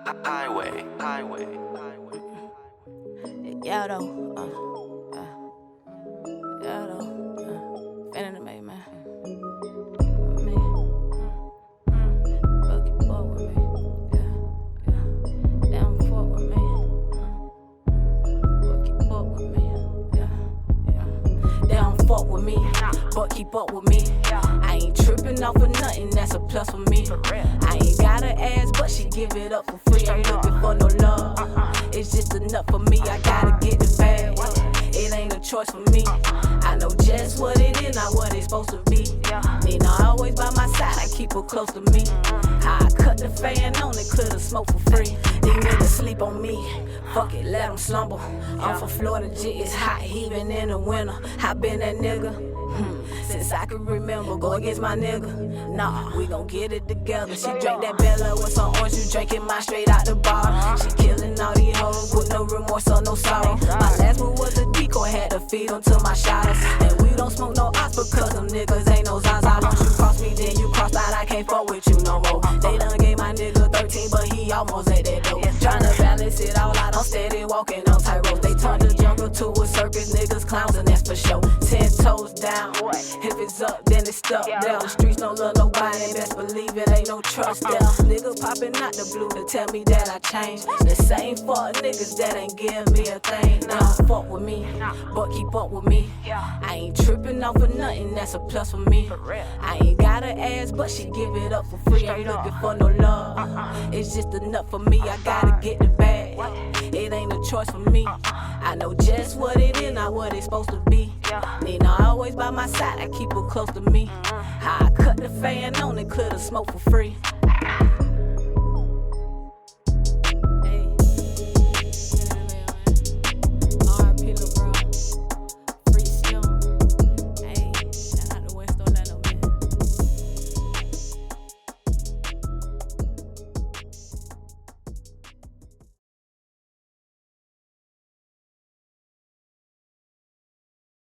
Highway. Yeah, though. Yeah, though. Fan of the May, man. Me. Bucky fuck with me. Yeah. They don't fuck with me. Bucky fuck with me. Yeah. They don't fuck with me. But keep up with me. I ain't tripping off of nothing, that's a plus for me. I ain't got her ass, but she give it up for free. Ain't looking for no love. It's just enough for me. I gotta get the bag. It ain't a choice for me. I know just what it is, not what it's supposed to be. Nina always by my side, I keep her close to me. I cut the fan on it, clear the smoke for free. These niggas sleep on me. Fuck it, let them slumber. I'm from Florida, G, it's hot even in the winter. I been that nigga. Since I can remember, go against my nigga. Nah, we gon' get it together. She drank that Bella with some orange, you drinking mine straight out the bar. She killing all these hoes with no remorse or no sorrow. My last move was a decoy, had to feed them to my shadows. And we don't smoke no ops because them niggas ain't no Zaza. Once you cross me, then you cross out, I can't fuck with you no more. They done gave my nigga 13, but he almost at that door. Tryna balance it all out, I'm steady walking on tight ropes. They turned the jungle to a circus, niggas clowns and that's for sure. 10 toes down, if it's up, then it's stuck there. The streets don't love nobody, best believe it ain't no trust there. Niggas popping out the blue to tell me that I changed. The same fuck niggas that ain't give me a thing. They don't fuck with me, but keep up with me. I ain't tripping off of nothing, that's a plus for me. I ain't got her ass, but she give it up for free. Ain't looking for no love. It's just enough for me, I gotta get the bag. It ain't a choice for me. I know just what it is, not what it's supposed to be. Nina always by my side, I keep her close to me. I cut the fan on it, clear the smoke for free.